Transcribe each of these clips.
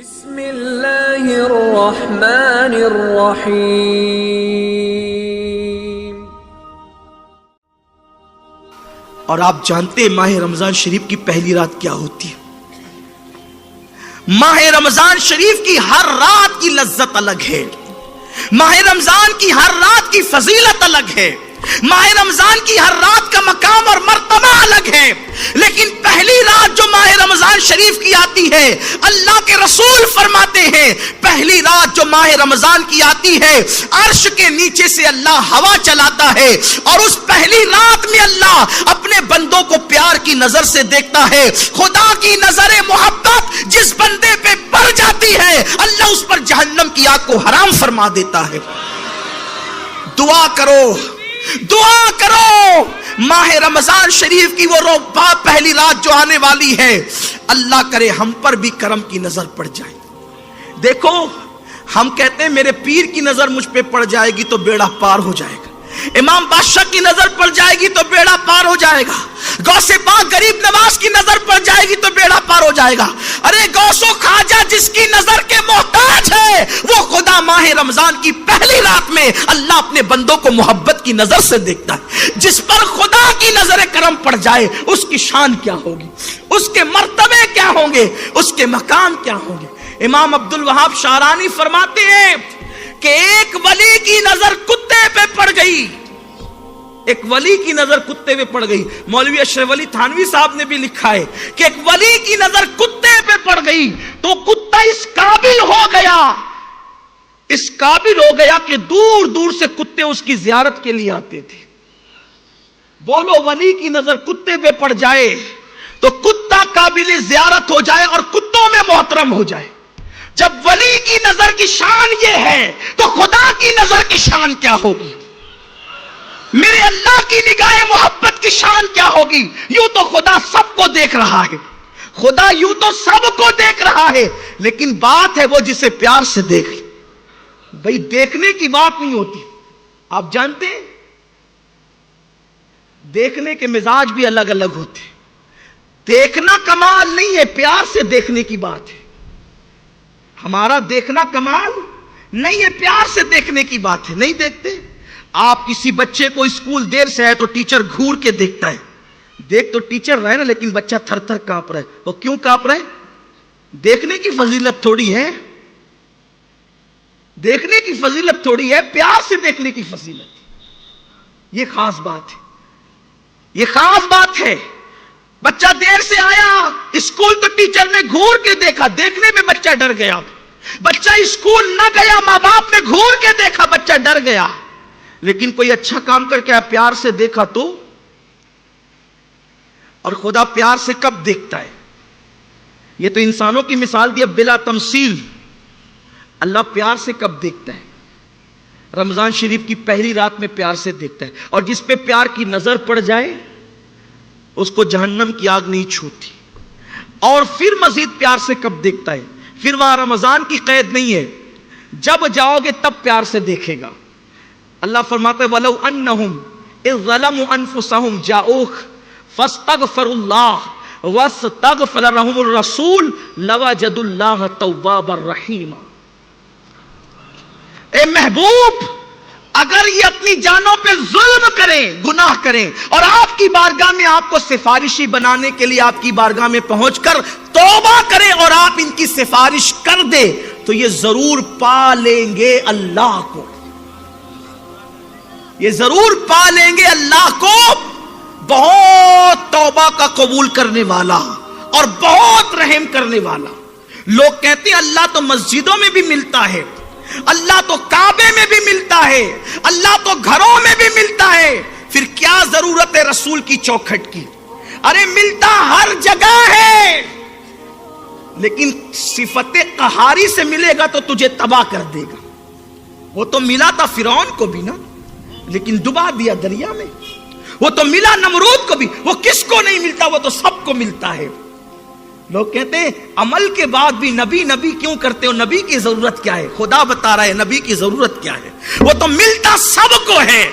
بسم اللہ الرحمن الرحیم۔ اور آپ جانتے ہیں ماہ رمضان شریف کی پہلی رات کیا ہوتی ہے؟ ماہ رمضان شریف کی ہر رات کی لذت الگ ہے، ماہ رمضان کی ہر رات کی فضیلت الگ ہے، ماہ رمضان کی ہر رات کا مقام اور مرتبہ الگ ہے، لیکن پہلی رات جو ماہ رمضان شریف کی آتی ہے، اللہ کے رسول فرماتے ہیں پہلی رات جو ماہ رمضان کی آتی ہے، عرش کے نیچے سے اللہ ہوا چلاتا ہے اور اس پہلی رات میں اللہ اپنے بندوں کو پیار کی نظر سے دیکھتا ہے۔ خدا کی نظر محبت جس بندے پہ پڑ جاتی ہے، اللہ اس پر جہنم کی آگ کو حرام فرما دیتا ہے۔ دعا کرو، دعا کرو، ماہ رمضان شریف کی وہ پہلی رات جو آنے والی ہے، اللہ کرے ہم پر بھی کرم کی نظر پڑ جائے۔ دیکھو ہم کہتے ہیں میرے پیر کی نظر مجھ پہ پڑ جائے گی تو بیڑا پار ہو جائے گا، امام بادشاہ کی نظر پڑ جائے گی تو بیڑا پار ہو جائے گا، غوث پاک غریب نواز کی نظر پڑ جائے گی تو بیڑا پار ہو جائے گا۔ ارے غوث و خواجہ جس کی نظر کے محتاج ہے، وہ خدا ماہ رمضان کی پہلی رات میں اللہ اپنے بندوں کو محبت کی نظر سے دیکھتا ہے۔ جس پر خدا کی نظر کرم پڑ جائے اس کی شان کیا ہوگی، اس کے مرتبے کیا ہوں گے، اس کے مقام کیا ہوں گے۔ امام عبد الوہاب شعرانی فرماتے ہیں کہ ایک ولی کی نظر کتے پہ پڑ گئی، ایک ولی کی نظر کتے پہ پڑ گئی۔ مولوی اشرف علی تھانوی صاحب نے بھی لکھا ہے کہ ایک ولی کی نظر کتے پہ پڑ گئی تو کتا اس قابل ہو گیا کہ دور دور سے کتے اس کی زیارت کے لیے آتے تھے۔ بولو ولی کی نظر کتے پہ پڑ جائے تو کتا قابل زیارت ہو جائے اور کتوں میں محترم ہو جائے۔ جب ولی کی نظر کی شان یہ ہے تو خدا کی نظر کی شان کیا ہوگی، میرے اللہ کی نگاہ محبت کی شان کیا ہوگی۔ یوں تو خدا سب کو دیکھ رہا ہے، خدا یوں تو سب کو دیکھ رہا ہے، لیکن بات ہے وہ جسے پیار سے دیکھ لے۔ بھئی دیکھنے کی بات نہیں ہوتی، آپ جانتے ہیں دیکھنے کے مزاج بھی الگ الگ ہوتے ہیں۔ دیکھنا کمال نہیں ہے، پیار سے دیکھنے کی بات ہے۔ ہمارا دیکھنا کمال نہیں ہے، پیار سے دیکھنے کی بات ہے۔ نہیں دیکھتے آپ کسی بچے کو اسکول دیر سے آئے تو ٹیچر گھور کے دیکھتا ہے، دیکھ تو ٹیچر رہے نا، لیکن بچہ تھر تھر کانپ رہا ہے۔ وہ کیوں کانپ رہا ہے؟ دیکھنے کی فضیلت تھوڑی ہے، دیکھنے کی فضیلت تھوڑی ہے، پیار سے دیکھنے کی فضیلت۔ یہ خاص بات ہے، یہ خاص بات ہے۔ بچہ دیر سے آیا اسکول تو ٹیچر نے گھور کے دیکھا، دیکھنے میں بچہ ڈر گیا۔ بچہ اسکول نہ گیا، ماں باپ نے گھور کے دیکھا، بچہ ڈر گیا۔ لیکن کوئی اچھا کام کر کے پیار سے دیکھا تو، اور خدا پیار سے کب دیکھتا ہے؟ یہ تو انسانوں کی مثال دی بلا تمثیل، اللہ پیار سے کب دیکھتا ہے؟ رمضان شریف کی پہلی رات میں پیار سے دیکھتا ہے، اور جس پہ پیار کی نظر پڑ جائے اس کو جہنم کی آگ نہیں چھوتی۔ اور پھر مزید پیار سے کب دیکھتا ہے؟ پھر وہاں رمضان کی قید نہیں ہے، جب جاؤ گے تب پیار سے دیکھے گا۔ اللہ فرماتا ہے وَلَوْ أَنَّهُمْ إِذْ ظَلَمُوا أَنفُسَهُمْ جَاءُوكَ فَاسْتَغْفَرُوا اللَّهَ وَاسْتَغْفَرَ لَهُمُ الرَّسُولُ لَوَجَدُوا اللَّهَ تَوَّابًا رَحِيمًا۔ اے محبوب، اگر یہ اپنی جانوں پہ ظلم کریں، گناہ کریں، اور آپ کی بارگاہ میں آپ کو سفارشی بنانے کے لیے آپ کی بارگاہ میں پہنچ کر توبہ کریں اور آپ ان کی سفارش کر دیں تو یہ ضرور پا لیں گے اللہ کو، یہ ضرور پا لیں گے اللہ کو، بہت توبہ کا قبول کرنے والا اور بہت رحم کرنے والا۔ لوگ کہتے ہیں اللہ تو مسجدوں میں بھی ملتا ہے، اللہ تو کعبے میں بھی ملتا ہے، اللہ تو گھروں میں بھی ملتا ہے، پھر کیا ضرورت ہے رسول کی چوکھٹ کی؟ ارے ملتا ہر جگہ ہے، لیکن صفت قہاری سے ملے گا تو تجھے تباہ کر دے گا۔ وہ تو ملا تھا فرعون کو بھی نا، لیکن ڈبا دیا دریا میں۔ وہ تو ملا نمرود کو بھی، وہ کس کو نہیں ملتا؟ وہ تو سب کو ملتا ہے۔ لوگ کہتے ہیں عمل کے بعد بھی نبی نبی کیوں کرتے ہو؟ نبی کی ضرورت کیا ہے؟ خدا بتا رہا ہے نبی کی ضرورت کیا ہے۔ وہ تو ملتا سب کو ہے،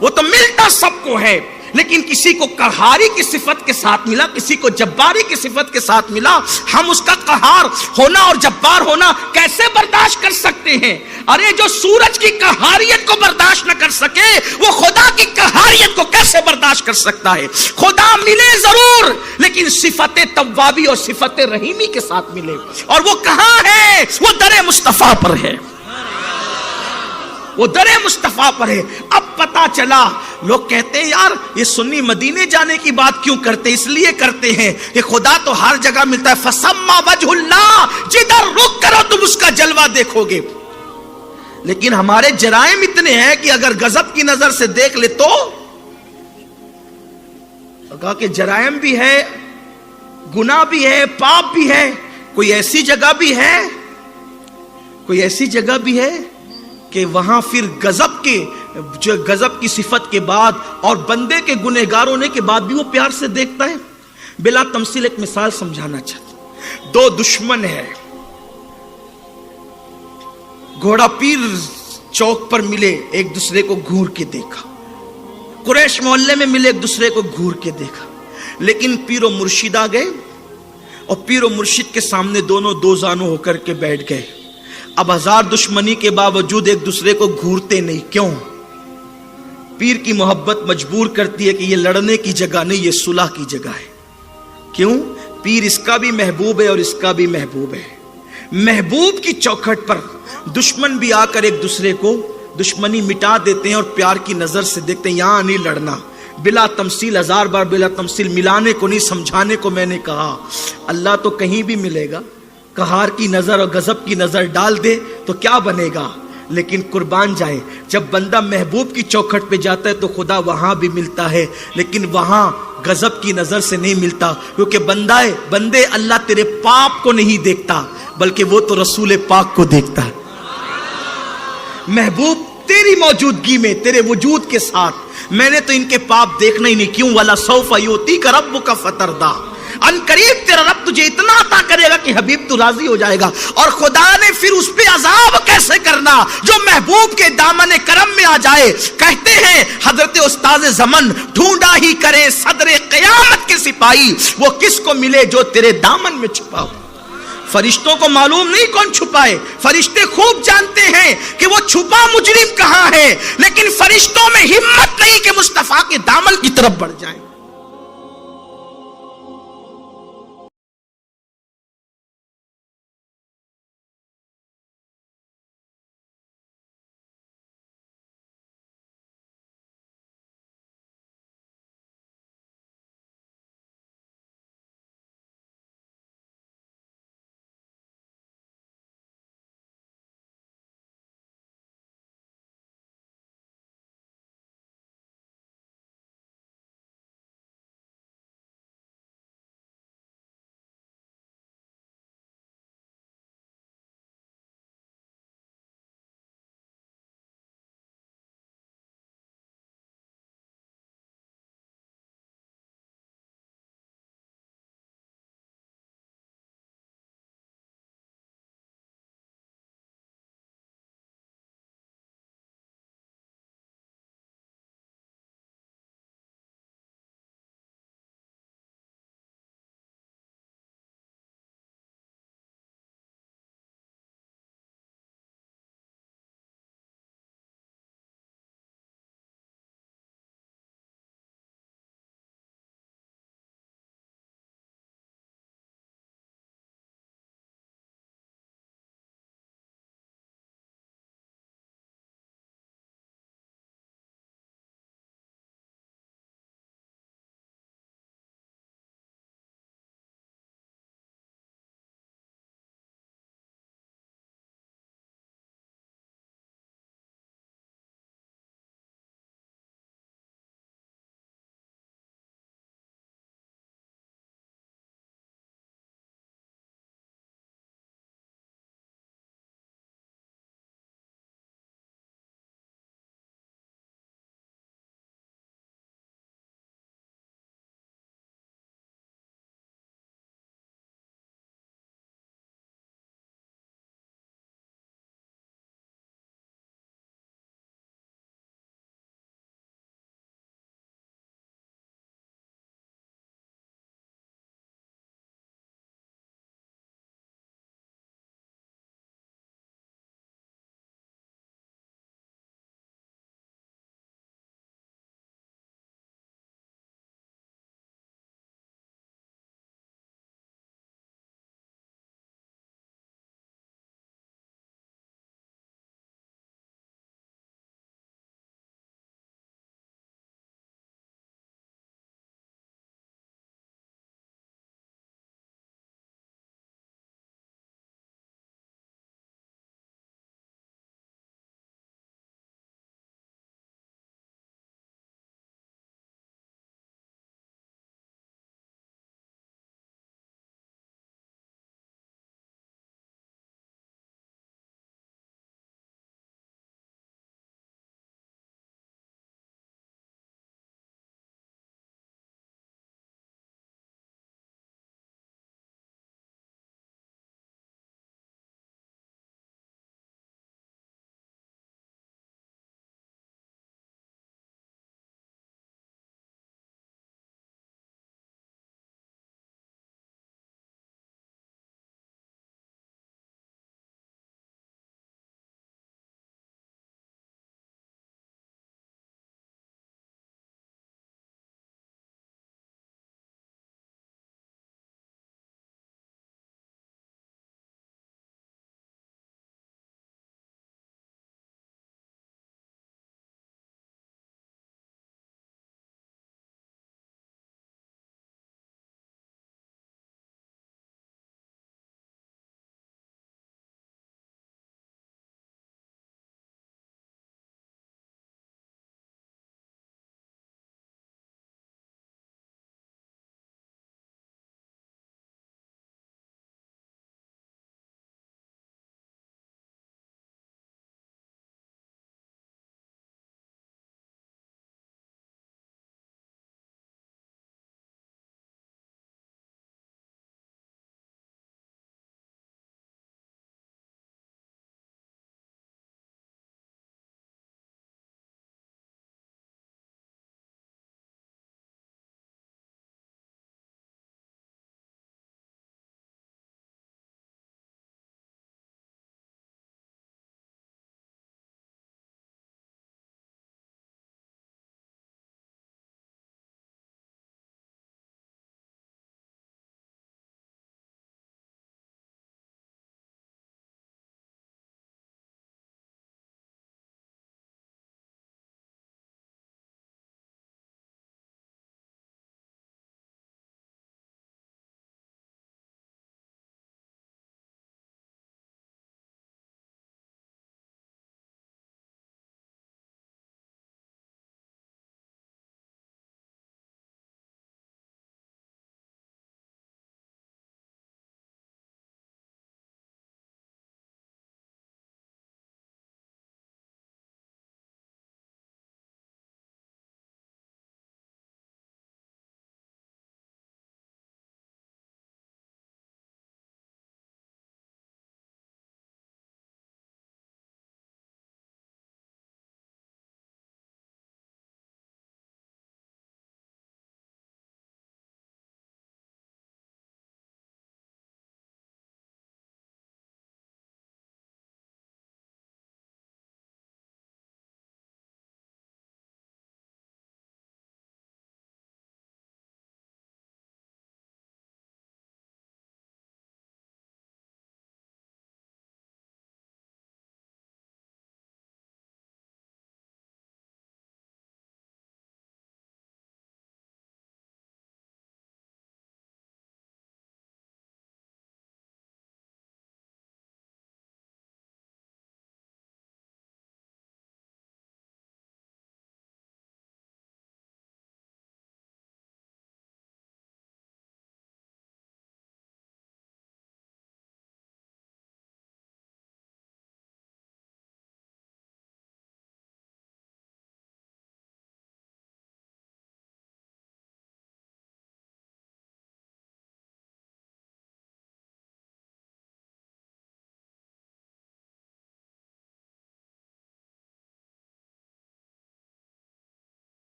وہ تو ملتا سب کو ہے، لیکن کسی کو قہاری کی صفت کے ساتھ ملا, کسی کو جباری کی صفت کے ساتھ ملا. ہم اس کا قہار ہونا اور جبار ہونا کیسے برداشت کر سکتے ہیں؟ ارے جو سورج کی قہاریت کو برداشت نہ کر سکے وہ خدا کی قہاریت کو کیسے برداشت کر سکتا ہے؟ خدا ملے ضرور لیکن صفت توابی اور صفت رحیمی کے ساتھ ملے. اور وہ کہاں ہے؟ وہ در مصطفیٰ پر ہے, وہ در مصطفیٰ پر ہے. اب پتا چلا, لوگ کہتے ہیں یار یہ سنی مدینے جانے کی بات کیوں کرتے؟ اس لیے کرتے ہیں کہ خدا تو ہر جگہ ملتا ہے. فسما وجہ اللہ, جدھر رخ کرو تم اس کا جلوہ دیکھو گے. لیکن ہمارے جرائم اتنے ہیں کہ اگر غضب کی نظر سے دیکھ لے تو کہا کہ جرائم بھی ہے, گناہ بھی ہے, پاپ بھی ہے. کوئی ایسی جگہ بھی ہے, کوئی ایسی جگہ بھی ہے کہ وہاں پھر غضب کی صفت کے بعد اور بندے کے گنہگار ہونے کے بعد بھی وہ پیار سے دیکھتا ہے. بلا تمثیل ایک مثال سمجھانا چاہتا ہوں. دو دشمن ہیں, گھوڑا پیر چوک پر ملے, ایک دوسرے کو گھور کے دیکھا. قریش محلے میں ملے, ایک دوسرے کو گھور کے دیکھا. لیکن پیر و مرشد آ گئے اور پیر و مرشد کے سامنے دونوں دو زانو ہو کر کے بیٹھ گئے. اب ہزار دشمنی کے باوجود ایک دوسرے کو گھورتے نہیں. کیوں؟ پیر کی محبت مجبور کرتی ہے کہ یہ لڑنے کی جگہ نہیں, یہ صلح کی جگہ ہے. کیوں؟ پیر اس کا بھی محبوب ہے اور اس کا بھی محبوب ہے. محبوب کی چوکھٹ پر دشمن بھی آ کر ایک دوسرے کو دشمنی مٹا دیتے ہیں اور پیار کی نظر سے دیکھتے ہیں. یہاں نہیں لڑنا. بلا تمثیل, ہزار بار بلا تمثیل, ملانے کو نہیں سمجھانے کو میں نے کہا. اللہ تو کہیں بھی ملے گا. قہار کی نظر اور غضب کی نظر ڈال دے تو کیا بنے گا؟ لیکن قربان جائے, جب بندہ محبوب کی چوکھٹ پہ جاتا ہے تو خدا وہاں بھی ملتا ہے, لیکن وہاں غضب کی نظر سے نہیں ملتا. کیونکہ بندے اللہ تیرے پاپ کو نہیں دیکھتا بلکہ وہ تو رسول پاک کو دیکھتا ہے. محبوب تیری موجودگی میں, تیرے وجود کے ساتھ میں نے تو ان کے پاپ دیکھنا ہی نہیں. کیوں؟ وَلَا سَوْفَ يُؤْتِيكَ رَبُّكَ فَتَرْضَىٰ, ان قریب تیرا رب تجھے اتنا عطا کرے گا کہ حبیب تو راضی ہو جائے گا. اور خدا نے پھر اس پہ عذاب کیسے کرنا جو محبوب کے دامن کرم میں آ جائے. کہتے ہیں حضرت استاد زمن, ڈھونڈا ہی کرے صدر قیامت کے سپاہی, وہ کس کو ملے جو تیرے دامن میں چھپا ہو. فرشتوں کو معلوم نہیں کون چھپائے, فرشتے خوب جانتے ہیں کہ وہ چھپا مجرم کہاں ہے, لیکن فرشتوں میں ہمت نہیں کہ مصطفیٰ کے دامن کی طرف بڑھ جائیں.